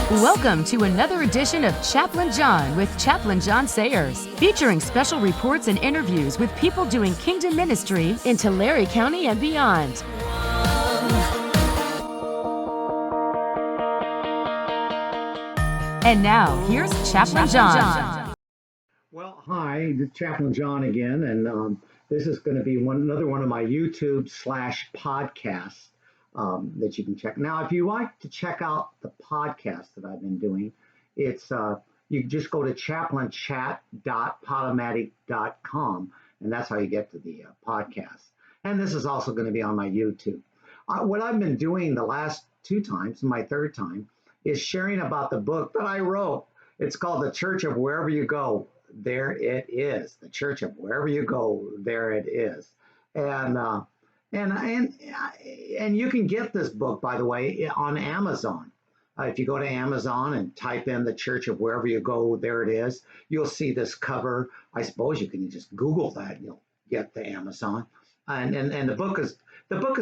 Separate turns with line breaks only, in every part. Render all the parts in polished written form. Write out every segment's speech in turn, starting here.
Welcome to another edition of Chaplain John with Chaplain John Sayers, featuring special reports and interviews with people doing kingdom ministry in Tulare County and beyond. And now, here's Chaplain John.
Well, hi, this is Chaplain John again, and this is going to be another one of my YouTube/podcasts that you can check. Now, if you like to check out the podcast that I've been doing, it's you just go to chaplainchat.podomatic.com, and that's how you get to the podcast. And this is also going to be on my YouTube. What I've been doing the last two times, my third time, is sharing about the book that I wrote. It's called The Church of Wherever You Go. There it is. The Church of Wherever You Go. There it is. And you can get this book, by the way, on Amazon. If you go to Amazon and type in The Church of Wherever You Go, there it is. You'll see this cover. I suppose you can just Google that and you'll get the Amazon. And the book is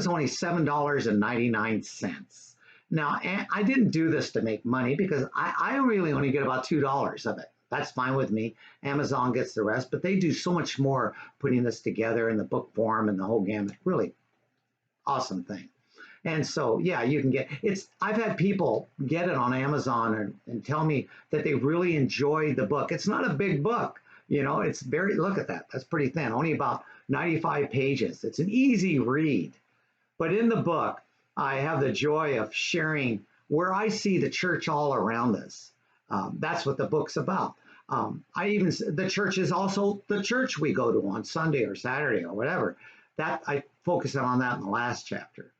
only $7.99. Now, I didn't do this to make money because I really only get about $2 of it. That's fine with me. Amazon gets the rest, but they do so much more putting this together in the book form and the whole gamut. Really awesome thing. And so, yeah, you can get it's. I've had people get it on Amazon and tell me that they really enjoyed the book. It's not a big book, it's very, look at that. That's pretty thin, only about 95 pages. It's an easy read. But in the book, I have the joy of sharing where I see the church all around us. That's what the book's about. The church is also the church we go to on Sunday or Saturday or whatever. That I focus on that in the last chapter.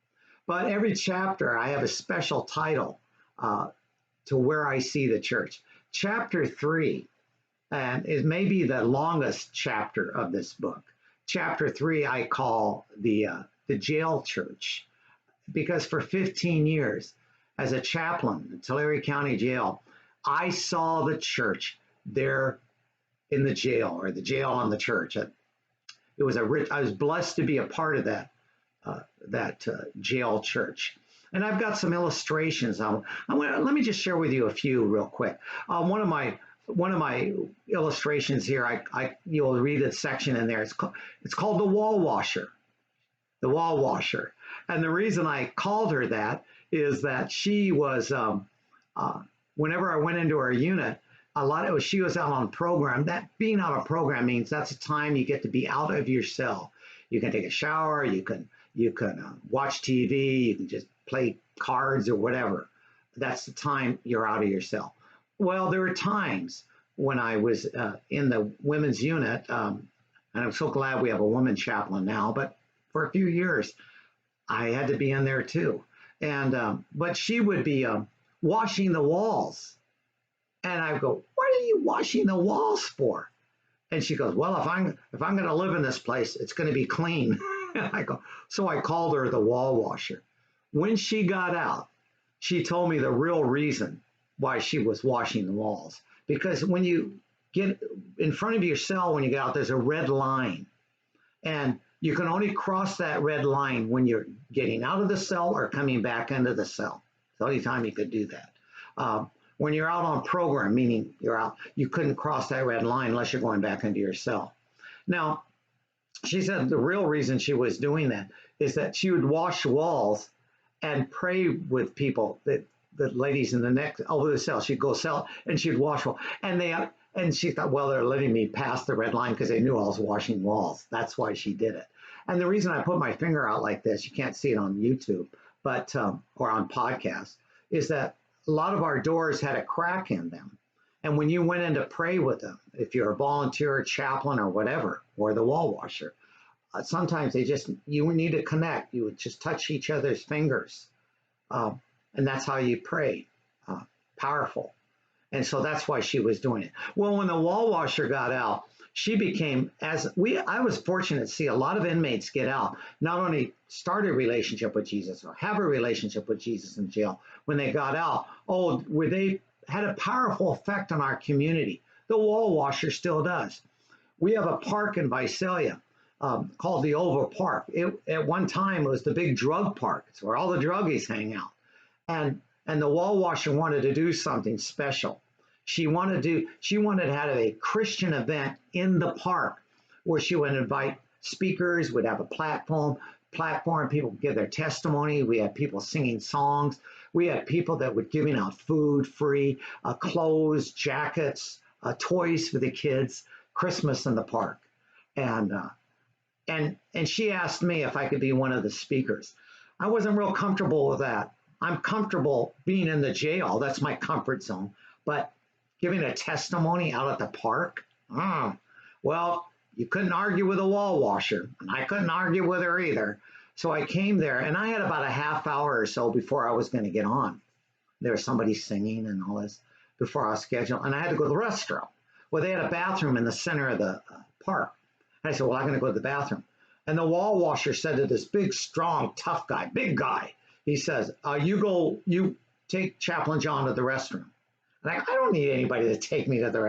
But every chapter I have a special title to where I see the church. Chapter 3 is maybe the longest chapter of this book. Chapter 3 I call the jail church. Because for 15 years, as a chaplain in Tulare County Jail, I saw the church there in the jail, or the jail on the church. I was blessed to be a part of that jail church. And I've got some illustrations. Let me just share with you a few real quick. One of my illustrations here, you'll read a section in there. It's called the wall washer. The wall washer. And the reason I called her that is that she was, whenever I went into her unit, she was out on program. That being out on program means that's a time you get to be out of your cell. You can take a shower, you can watch TV, you can just play cards or whatever. That's the time you're out of your cell. Well, there were times when I was in the women's unit, and I'm so glad we have a woman chaplain now, but for a few years, I had to be in there too. And but she would be washing the walls. And I go, what are you washing the walls for? And she goes, well, if I'm going to live in this place, it's going to be clean. And I go, so I called her the wall washer. When she got out, she told me the real reason why she was washing the walls. Because when you get in front of your cell, when you get out, there's a red line. And you can only cross that red line when you're getting out of the cell or coming back into the cell. It's the only time you could do that. When you're out on program, meaning you're out, you couldn't cross that red line unless you're going back into your cell. Now, she said the real reason she was doing that is that she would wash walls and pray with people, the ladies in the next over the cell. She'd go cell and she'd wash walls. And she thought, well, they're letting me pass the red line because they knew I was washing walls. That's why she did it. And the reason I put my finger out like this, you can't see it on YouTube, but or on podcast, is that a lot of our doors had a crack in them. And when you went in to pray with them, if you're a volunteer, chaplain, or whatever, or the wall washer, sometimes you need to connect. You would just touch each other's fingers. And that's how you prayed. Powerful. And so that's why she was doing it. Well, when the wall washer got out, she became, I was fortunate to see a lot of inmates get out, not only start a relationship with Jesus or have a relationship with Jesus in jail. When they got out, where they had a powerful effect on our community. The wall washer still does. We have a park in Visalia called the Oval Park. At one time, it was the big drug park. It's where all the druggies hang out. And the wall washer wanted to do something special. She wanted to have a Christian event in the park where she would invite speakers, would have a platform, people would give their testimony. We had people singing songs. We had people that were giving out food free, clothes, jackets, toys for the kids, Christmas in the park. And and she asked me if I could be one of the speakers. I wasn't real comfortable with that. I'm comfortable being in the jail. That's my comfort zone. But giving a testimony out at the park, well, you couldn't argue with a wall washer, and I couldn't argue with her either. So I came there, and I had about a half hour or so before I was going to get on. There was somebody singing and all this before I was scheduled, and I had to go to the restroom. Well, they had a bathroom in the center of the park. And I said, well, I'm going to go to the bathroom. And the wall washer said to this big, strong, tough guy, big guy, he says, you take Chaplain John to the restroom. And I don't need anybody to take me to the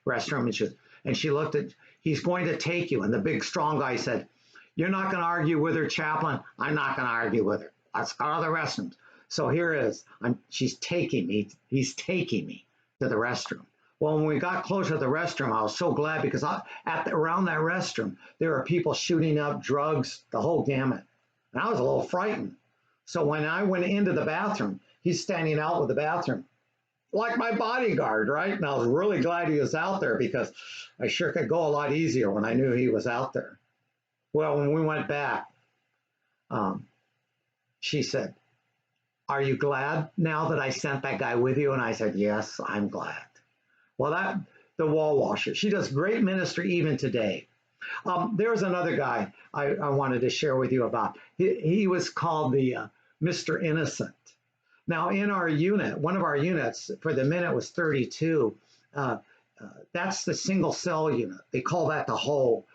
restroom. And she looked at, he's going to take you. And the big, strong guy said, you're not going to argue with her, Chaplain. I'm not going to argue with her. Let's go to the restroom. So here it is. He's taking me to the restroom. Well, when we got closer to the restroom, I was so glad because around that restroom, there were people shooting up drugs, the whole gamut. And I was a little frightened. So when I went into the bathroom, he's standing out with the bathroom, like my bodyguard, right? And I was really glad he was out there because I sure could go a lot easier when I knew he was out there. Well, when we went back, she said, are you glad now that I sent that guy with you? And I said, yes, I'm glad. Well, the wall washer, she does great ministry even today. There's another guy I wanted to share with you about. He was called the Mr. Innocent. Now, in our unit, one of our units for the minute was 32. That's the single cell unit. They call that the whole.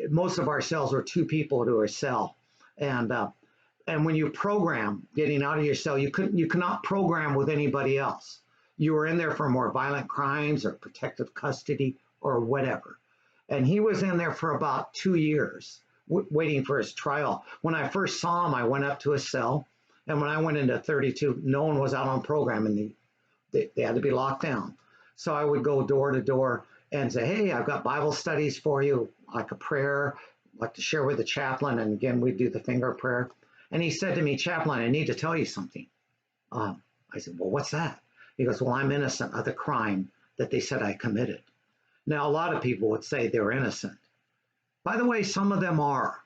Most of our cells were 2 people to a cell. And when you program getting out of your cell, you cannot program with anybody else. You were in there for more violent crimes or protective custody or whatever. And he was in there for about 2 years waiting for his trial. When I first saw him, I went up to his cell. And when I went into 32, no one was out on program and they had to be locked down. So I would go door to door and say, hey, I've got Bible studies for you, like a prayer, like to share with the chaplain. And again, we'd do the finger prayer. And he said to me, Chaplain, I need to tell you something. I said, well, what's that? He goes, well, I'm innocent of the crime that they said I committed. Now, a lot of people would say they're innocent. By the way, some of them are.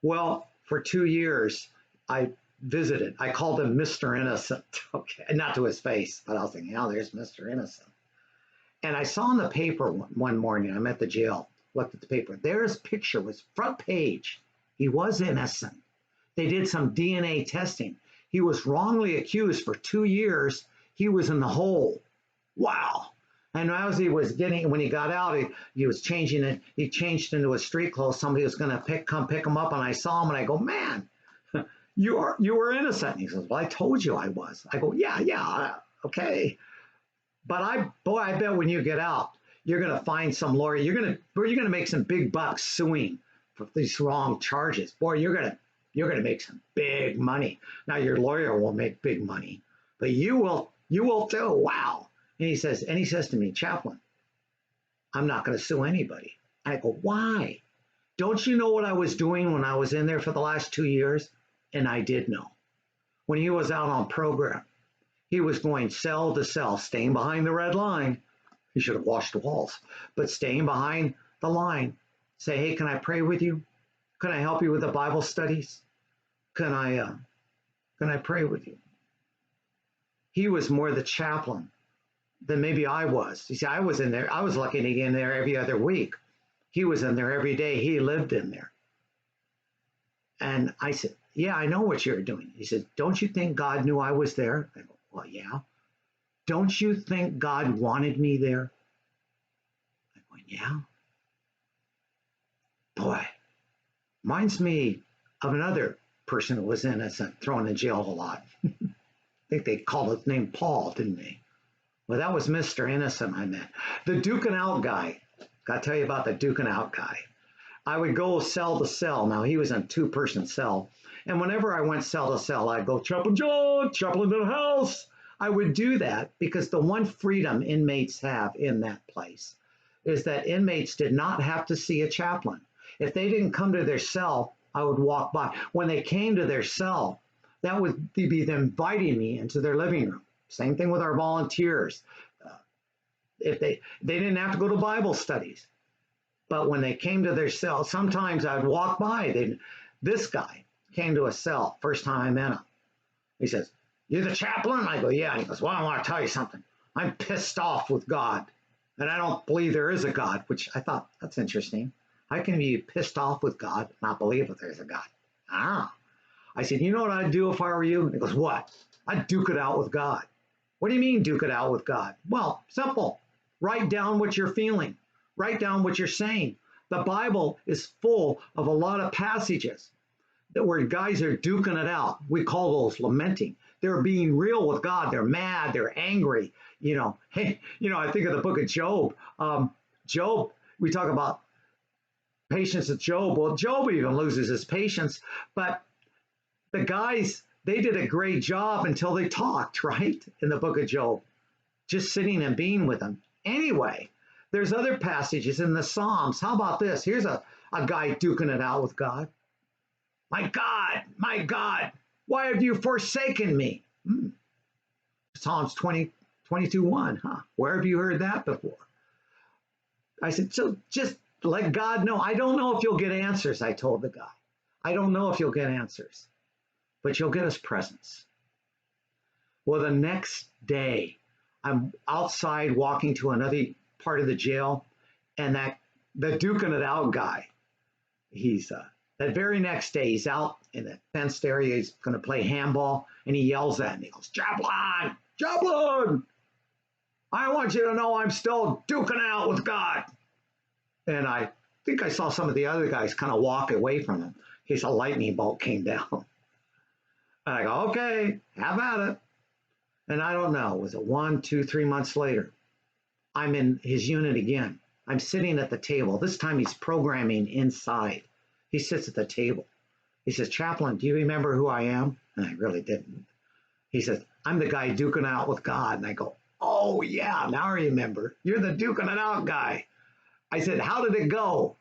Well, for 2 years, I visited. I called him Mr. Innocent. Okay, not to his face, but I was thinking, oh, there's Mr. Innocent. And I saw in the paper one morning, I'm at the jail, looked at the paper. There's a picture, was front page. He was innocent. They did some DNA testing. He was wrongly accused for 2 years. He was in the hole. Wow. And as he was when he got out, he was changing it. He changed into his street clothes. Somebody was going to come pick him up. And I saw him and I go, man, you were innocent. And he says, well, I told you I was. I go, yeah, okay. But I bet when you get out, you're going to find some lawyer. You're going to make some big bucks suing for these wrong charges. Boy, you're going to make some big money. Now your lawyer will make big money, but you will too. Wow. And he says to me, Chaplain, I'm not going to sue anybody. I go, why? Don't you know what I was doing when I was in there for the last 2 years? And I did know. When he was out on program, he was going cell to cell, staying behind the red line. He should have washed the walls, but staying behind the line. Say, hey, can I pray with you? Can I help you with the Bible studies? Can I pray with you? He was more the chaplain than maybe I was. You see, I was in there. I was lucky to get in there every other week. He was in there every day. He lived in there. And I said, yeah, I know what you're doing. He said, don't you think God knew I was there? I go, well, yeah. Don't you think God wanted me there? I go, yeah. Boy, reminds me of another person who was innocent, thrown in jail a lot. I think they called his name Paul, didn't they? Well, that was Mr. Innocent I met. The duking out guy. Got to tell you about the duking out guy. I would go cell to cell. Now, he was in a 2-person cell. And whenever I went cell to cell, I'd go, Chaplain John, chaplain in the house. I would do that because the one freedom inmates have in that place is that inmates did not have to see a chaplain. If they didn't come to their cell, I would walk by. When they came to their cell, that would be them inviting me into their living room. Same thing with our volunteers. If they didn't have to go to Bible studies, but when they came to their cell, sometimes I'd walk by. This guy came to a cell first time I met him. He says, "You're the chaplain?" I go, "Yeah." And he goes, "Well, I want to tell you something. I'm pissed off with God, and I don't believe there is a God," which I thought, that's interesting. How can you be pissed off with God and not believe that there's a God? Ah. I said, "You know what I'd do if I were you?" And he goes, "What?" "I'd duke it out with God." "What do you mean duke it out with God?" "Well, simple. Write down what you're feeling. Write down what you're saying. The Bible is full of a lot of passages where guys are duking it out. We call those lamenting. They're being real with God. They're mad. They're angry. Hey, I think of the book of Job. Job, we talk about patience of Job. Well, Job even loses his patience, but the guys, they did a great job until they talked, right? In the book of Job, just sitting and being with him. Anyway, there's other passages in the Psalms. How about this? Here's a guy duking it out with God. My God, why have you forsaken me?" Psalms 22:1. Where have you heard that before? I said, so just let God know. I don't know if you'll get answers, I told the guy. I don't know if you'll get answers, but you'll get his presence. Well, the next day, I'm outside walking to another part of the jail, and the duking it out guy, he's that very next day, he's out in the fenced area. He's going to play handball, and he yells at me. He goes, Chaplain, I want you to know I'm still duking out with God." And I think I saw some of the other guys kind of walk away from him in case a lightning bolt came down. And I go, "Okay, have at it." And I don't know, was it 1, 2, 3 months later? I'm in his unit again. I'm sitting at the table. This time he's programming inside. He sits at the table. He says, "Chaplain, do you remember who I am?" And I really didn't. He says, "I'm the guy duking out with God." And I go, "Oh, yeah, now I remember. You're the duking it out guy." I said, "How did it go?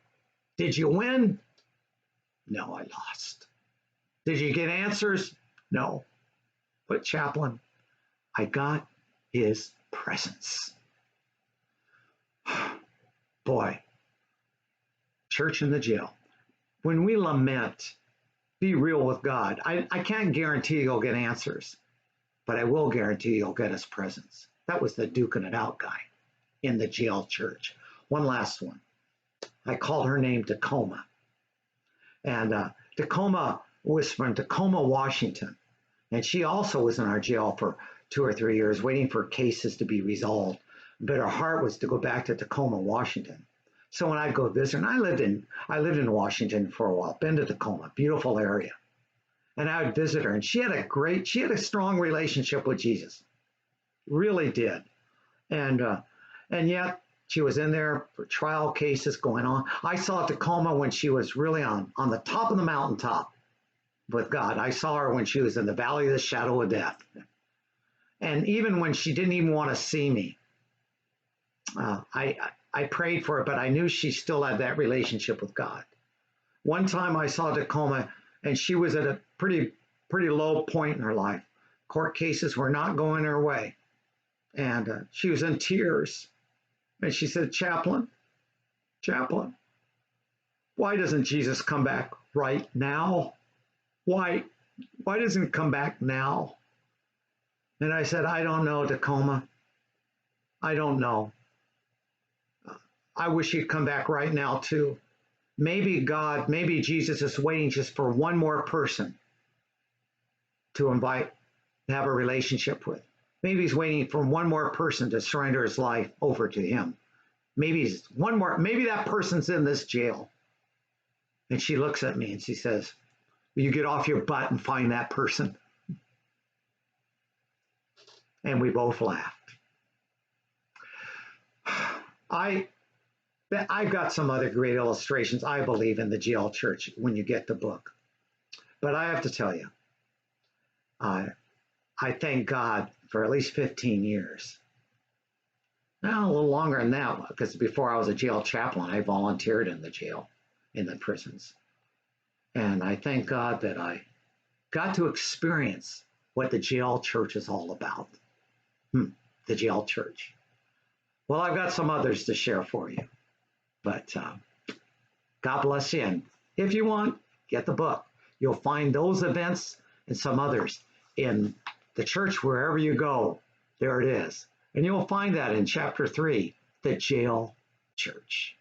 Did you win?" "No, I lost." "Did you get answers?" "No. But chaplain, I got his presence." Boy, church in the jail. When we lament, be real with God. I can't guarantee you'll get answers, but I will guarantee you'll get his presence. That was the duking it out guy in the jail church. One last one. I called her name Tacoma. And Tacoma was from Tacoma, Washington. And she also was in our jail for 2 or 3 years, waiting for cases to be resolved. But her heart was to go back to Tacoma, Washington. So when I'd go visit, and I lived in Washington for a while, been to Tacoma, beautiful area. And I would visit her, and she had a strong relationship with Jesus. Really did. And yet she was in there for trial cases going on. I saw Tacoma when she was really on the top of the mountaintop with God. I saw her when she was in the valley of the shadow of death. And even when she didn't even want to see me, I prayed for her, but I knew she still had that relationship with God. One time I saw Tacoma, and she was at a pretty low point in her life. Court cases were not going her way. And she was in tears. And she said, Chaplain, why doesn't Jesus come back right now? Why doesn't he come back now? And I said, I don't know, Tacoma. I don't know. I wish he'd come back right now too. Maybe Jesus is waiting just for one more person to invite, to have a relationship with. Maybe he's waiting for one more person to surrender his life over to him. Maybe that person's in this jail. And she looks at me and she says, will you get off your butt and find that person? And we both laughed. I've got some other great illustrations, I believe, in the jail church when you get the book. But I have to tell you, I thank God for at least 15 years. Now, a little longer than that, because before I was a jail chaplain, I volunteered in the jail, in the prisons. And I thank God that I got to experience what the jail church is all about. The jail church. Well, I've got some others to share for you, but God bless you. And if you want, get the book. You'll find those events and some others in the church wherever you go. There it is. And you'll find that in chapter 3, the jail church.